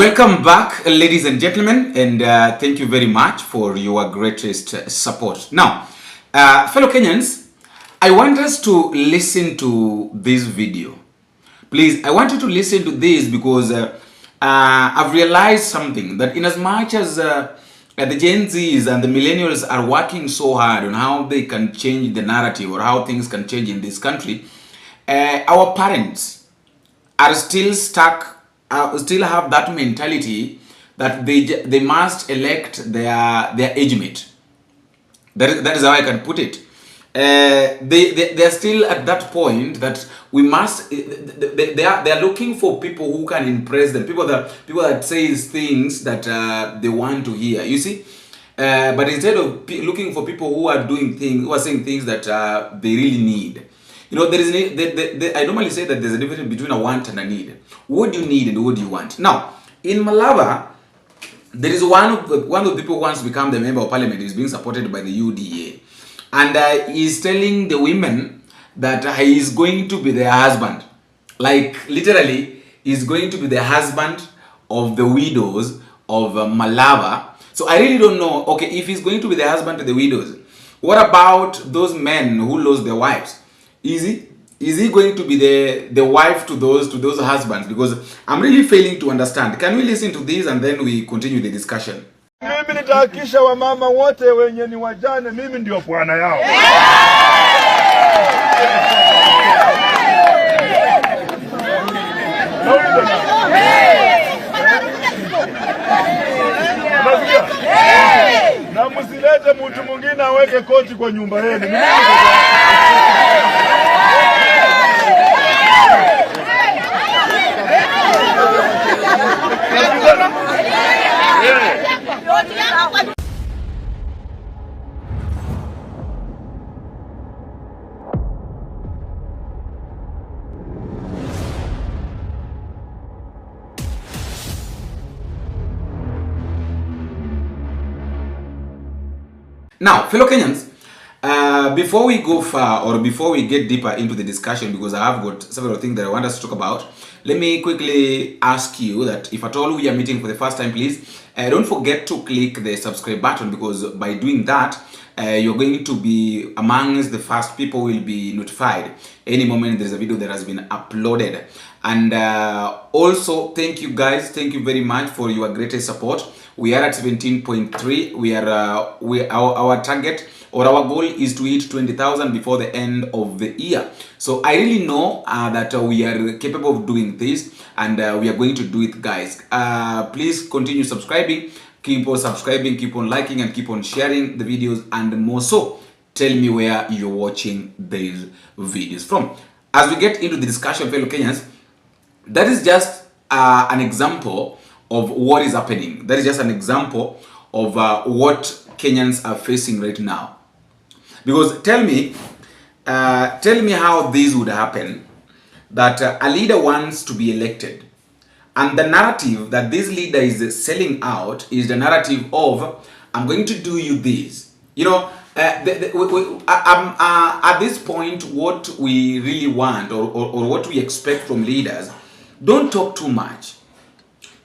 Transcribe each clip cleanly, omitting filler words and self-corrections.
Welcome back, ladies and gentlemen, and thank you very much for your greatest support. Now, fellow Kenyans, I want us to listen to this video. Please, I want you to listen to this because I've realized something, that in as much as the Gen Zs and the millennials are working so hard on how they can change the narrative or how things can change in this country, our parents are still stuck, still have that mentality that they must elect their age mate. That is how I can put it. They are still at that point that we must. They are looking for people who can impress them. People that says things that they want to hear. You see, but instead of looking for people who are doing things, who are saying things that they really need. You know, there is I normally say that there's a difference between a want and a need. What do you need and what do you want? Now, in Malava, there is one of the people who wants to become the member of parliament. Is being supported by the UDA, and he's telling the women that he is going to be their husband. Like literally, he's going to be the husband of the widows of Malava. So I really don't know. Okay, if he's going to be the husband of the widows, what about those men who lost their wives? Is he going to be the wife to those husbands? Because I'm really failing to understand. Can we listen to this and then we continue the discussion? Mimi nitahakisha wamama wote wenye ni wajane, mimi ndio bwana yao. Na msilete mtu mwingine aweke koti kwa nyumba yenu. Now, fellow Kenyans, before we go far or before we get deeper into the discussion, because I have got several things that I want us to talk about, let me quickly ask you that if at all we are meeting for the first time, please don't forget to click the subscribe button, because by doing that, you're going to be amongst the first people who will be notified any moment there's a video that has been uploaded. And also, thank you guys, thank you very much for your greatest support. We are at 17.3. We are our target or our goal is to hit 20,000 before the end of the year. So I really know that we are capable of doing this, and we are going to do it, guys. Please continue subscribing, keep on subscribing, keep on liking, and keep on sharing the videos, and more so, tell me where you're watching these videos from. As we get into the discussion, fellow Kenyans, that is just an example of what is happening. That is just an example of what Kenyans are facing right now. Because tell me how this would happen, that a leader wants to be elected, and the narrative that this leader is selling out is the narrative of, I'm going to do you this. You know, at this point, what we really want or what we expect from leaders, don't talk too much.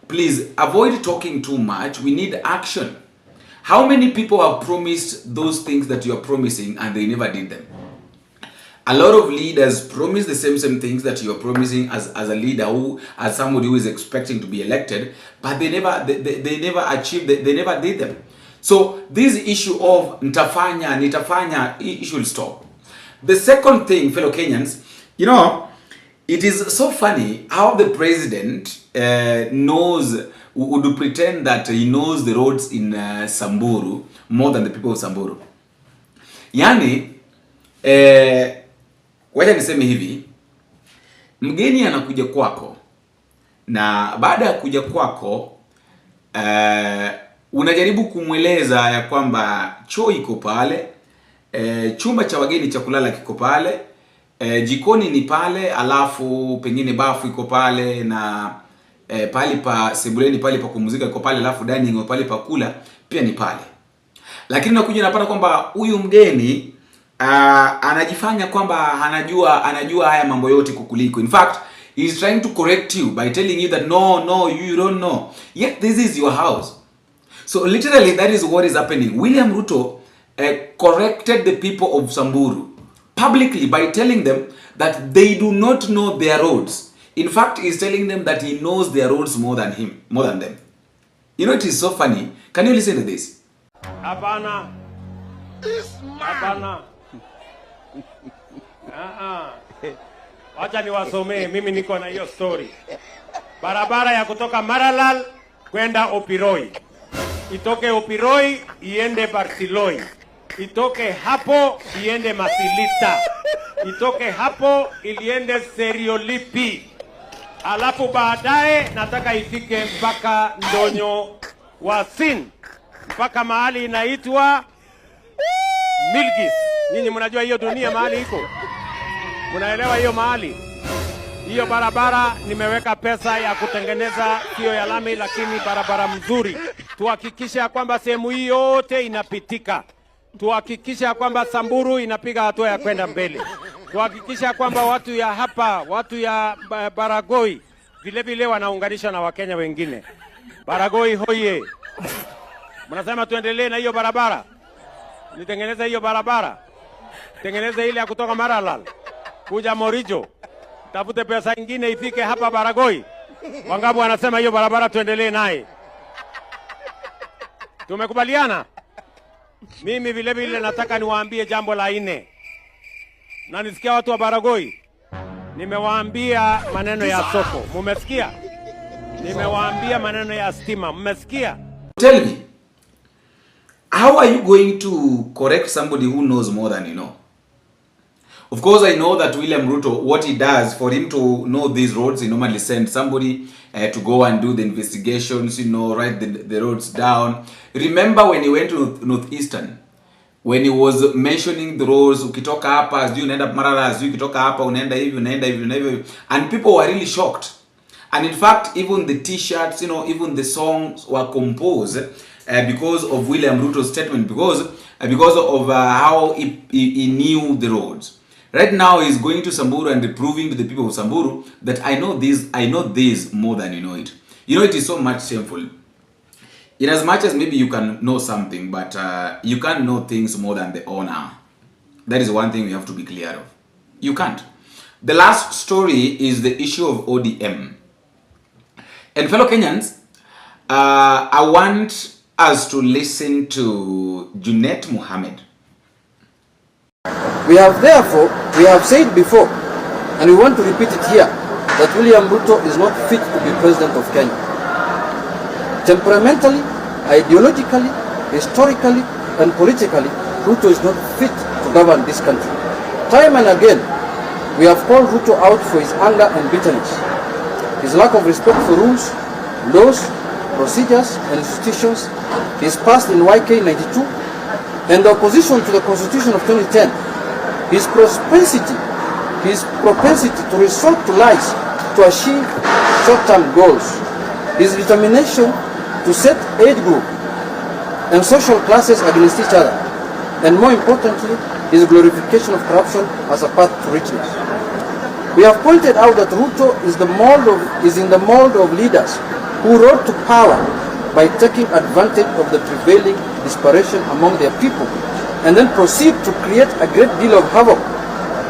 Please avoid talking too much. We need action. How many people have promised those things that you are promising and they never did them? A lot of leaders promise the same things that you are promising as a leader, as somebody who is expecting to be elected, but they never achieved, they never did them. So this issue of nitafanya, it should stop. The second thing, fellow Kenyans, you know, it is so funny how the president would pretend that he knows the roads in Samburu more than the people of Samburu. Yani, wacha niseme hivi, mgeni anakuja kwako, na baada ya kuja kwako, unajaribu kumweleza ya kwamba choo iko pale, chumba cha wageni cha kulala kiko pale, jikoni ni pale, alafu pengine bafu iko pale, na pale pa sebuleni pale pa kumuzika iko pale, alafu dining pale pa kula pia ni pale. Lakini unakuja unapata kwamba huyu mgeni anajifanya kwamba anajua haya mambo yote kukuliko. In fact, He's trying to correct you by telling you that no, you don't know. Yet this is your house. So literally that is what is happening. William Ruto corrected the people of Samburu publicly by telling them that they do not know their roads. In fact, he's telling them that he knows their roads more than them. You know, it is so funny. Can you listen to this? Hapana. Hapana. Wacha niwasomee, mimi niko na hiyo story. Barabara ya kutoka Maralal kwenda Opiroi. Itoke Opiroi iende Barsiloi. Itoke hapo iende Masilita. Itoke hapo iliende Seriolipi. Alafu baadaye nataka ifike mpaka Ndonyo Wasin. Mpaka mahali inaitwa Milgis. Nyinyi mnajua hiyo dunia mahali iko? Mnaelewa hiyo mahali? Hiyo barabara nimeweka pesa ya kutengeneza, sio ya lami lakini barabara mzuri. Tuhakikishe kwamba sehemu hii yote inapitika. Tuhakikishe kwamba Samburu inapiga hatua ya kwenda mbele. Tuhakikishe kwamba watu ya hapa, watu ya Baragoi vile vile wanaunganisha na Wakenya wengine. Baragoi hoye. Mnasema tuendelee na hiyo barabara? Nitengeneze hiyo barabara. Tengeneze ile ya kutoka Maralal kuja Morijo. Tafute pesa nyingine ifike hapa Baragoi. Wangapi wanasema hiyo barabara tuendelee naye? Tumekubaliana? Mimi vile vile nataka niwaambie jambo la nne. Na nisikia watu wa Baragoi. Nimewaambia maneno ya soko. Mumesikia? Nimewaambia maneno ya stima. Mmesikia? Tell me, how are you going to correct somebody who knows more than you know? Of course, I know that William Ruto, what he does, for him to know these roads, he normally sends somebody to go and do the investigations, write the roads down. Remember when he went to Northeastern, when he was mentioning the roads, ukitoka hapa, sijui unaenda Marala, sijui ukitoka hapa, unaenda hivi, and people were really shocked. And in fact, even the t-shirts, even the songs were composed because of William Ruto's statement, because of how he knew the roads. Right now, he's going to Samburu and proving to the people of Samburu that I know this more than you know it. It is so much shameful. In as much as maybe you can know something, but you can't know things more than the owner. That is one thing we have to be clear of. You can't. The last story is the issue of ODM. And fellow Kenyans, I want us to listen to Junet Mohammed. We have said before, and we want to repeat it here, that William Ruto is not fit to be president of Kenya. Temperamentally, ideologically, historically, and politically, Ruto is not fit to govern this country. Time and again, we have called Ruto out for his anger and bitterness, his lack of respect for rules, laws, procedures, and institutions, his past in YK 92, and the opposition to the Constitution of 2010, his propensity to resort to lies to achieve short-term goals, his determination to set age group and social classes against each other, and more importantly, his glorification of corruption as a path to richness. We have pointed out that Ruto is in the mold of leaders who rose to power by taking advantage of the prevailing desperation among their people, and then proceed to create a great deal of havoc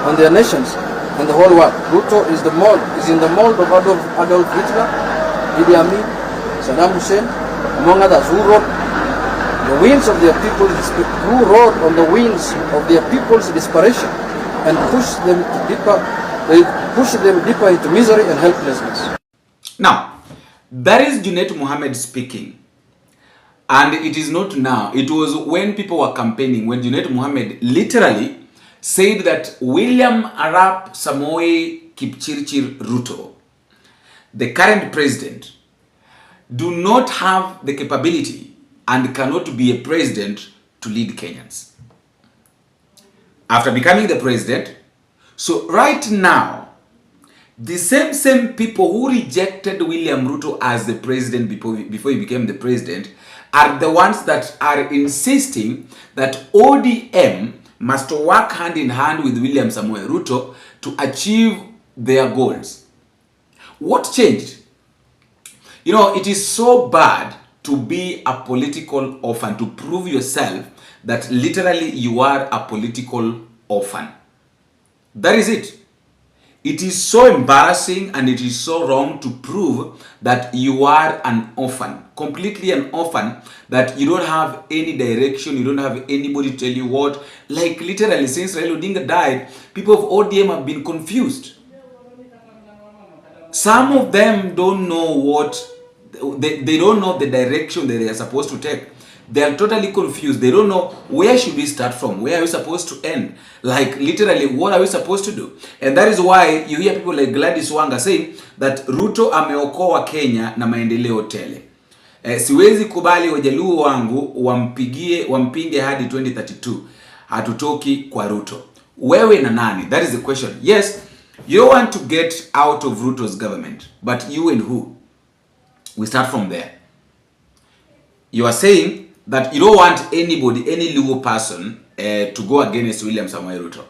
on their nations and the whole world. Ruto is in the mold of Adolf Hitler, Idi Amin, Saddam Hussein, among others, who rode on the wings of their people's desperation and pushed them deeper into misery and helplessness. Now, that is Junet Mohammed speaking. And it is not now. It was when people were campaigning, when Junet Mohammed literally said that William Arap Samoei Kipchirchir Ruto, the current president, do not have the capability and cannot be a president to lead Kenyans. After becoming the president, so right now, the same people who rejected William Ruto as the president before he became the president are the ones that are insisting that ODM must work hand in hand with William Samoei Ruto to achieve their goals. What changed? You know, it is so bad to be a political orphan, to prove yourself that literally you are a political orphan. That is it. It is so embarrassing and it is so wrong to prove that you are an orphan, completely an orphan, that you don't have any direction, you don't have anybody to tell you what. Like literally, since Raila Odinga died, people of ODM have been confused. Some of them don't know what, they don't know the direction that they are supposed to take. They are totally confused. They don't know where should we start from, where are we supposed to end, like literally what are we supposed to do. And that is why you hear people like Gladys Wanga saying that Ruto ameokoa Kenya na maendeleo tele. Siwezi kubali wajaluo wangu wampinge hadi 2032. Hatutoki kwa Ruto. Wewe na nani? That is the question. Yes, you don't want to get out of Ruto's government, but you and who? We start from there. You are saying that you don't want anybody, any legal person to go against William Samoei Ruto.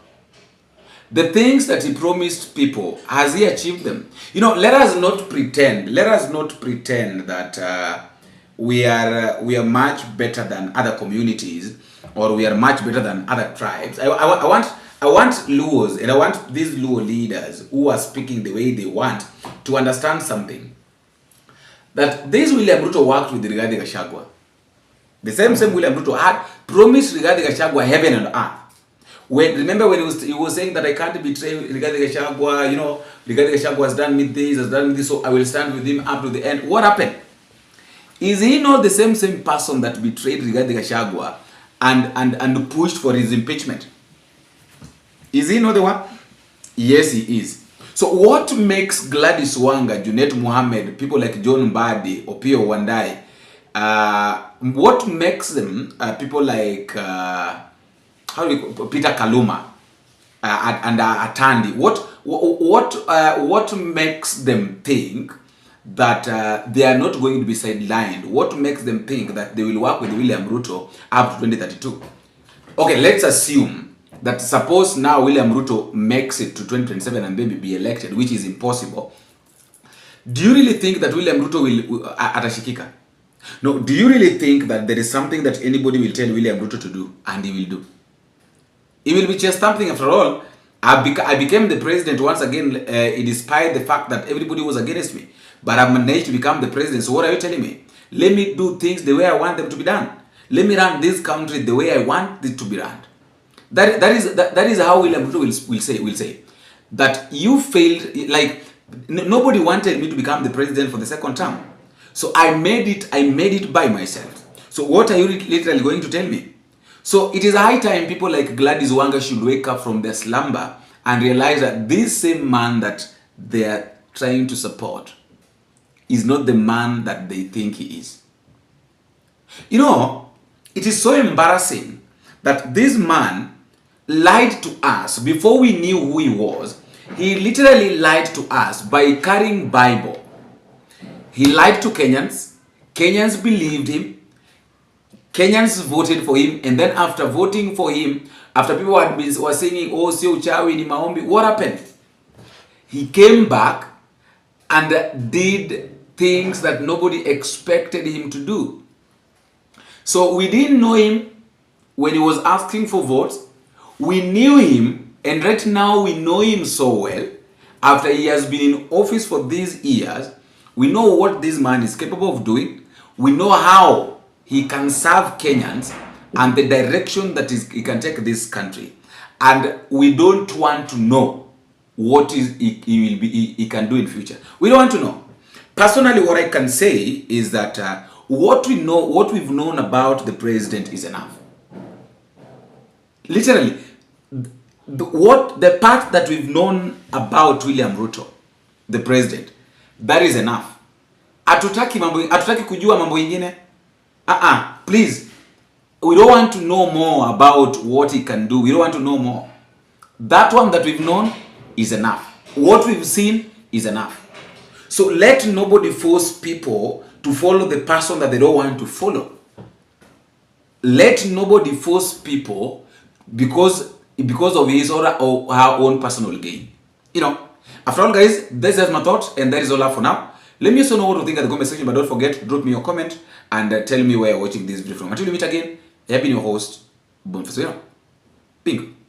The things that he promised people, has he achieved them? You know, let us not pretend that we are much better than other communities, or we are much better than other tribes. I want Luos, and I want these Luo leaders who are speaking the way they want to understand something. That this William Ruto worked with Rigathi Gachagua. The same William Ruto had promised Rigathi Gachagua heaven and earth. Remember when he was saying that I can't betray Rigathi Gachagua, you know, Rigathi Gachagua has done me this, so I will stand with him up to the end. What happened? Is he not the same person that betrayed Rigathi Gachagua and pushed for his impeachment? Is he not the one? Yes, he is. So what makes Gladys Wanga, Junet Mohammed, people like John Mbadi, Opiyo Wandayi, what makes them people like Peter Kaluma and Atandi? What makes them think that they are not going to be sidelined? What makes them think that they will work with William Ruto up to 2032? Okay, let's assume that suppose now William Ruto makes it to 2027 and maybe be elected, which is impossible. Do you really think that William Ruto will atashikika? No, do you really think that there is something that anybody will tell William Ruto to do and he will do? It will be just something. After all, I became the president once again, despite the fact that everybody was against me. But I managed to become the president. So what are you telling me? Let me do things the way I want them to be done. Let me run this country the way I want it to be run. That is how William Ruto will say that you failed. Like nobody wanted me to become the president for the second term. So I made it by myself. So what are you literally going to tell me? So it is high time people like Gladys Wanga should wake up from their slumber and realize that this same man that they are trying to support is not the man that they think he is. You know, it is so embarrassing that this man lied to us before we knew who he was. He literally lied to us by carrying Bible. He lied to Kenyans. Kenyans believed him. Kenyans voted for him. And then after voting for him, after people were singing, oh, sio uchawi ni maombi, what happened? He came back and did things that nobody expected him to do. So we didn't know him when he was asking for votes. We knew him, and right now we know him so well. After he has been in office for these years, we know what this man is capable of doing. We know how he can serve Kenyans and the direction that he can take this country. And we don't want to know what he can do in future. We don't want to know. Personally, what I can say is that what we've known about the president is enough. Literally, the part that we've known about William Ruto, the president, that is enough. Hatutaki kujua mambo ingine. Please. We don't want to know more about what he can do. We don't want to know more. That one that we've known is enough. What we've seen is enough. So let nobody force people to follow the person that they don't want to follow. Let nobody force people because of his or her own personal gain. You know, After all, guys, this is my thought, and that is all for now. Let me also know what you think in the comment section, but don't forget, drop me your comment and tell me where you're watching this video from. Until we meet again, I have been your host, Bonfaswera. Pink.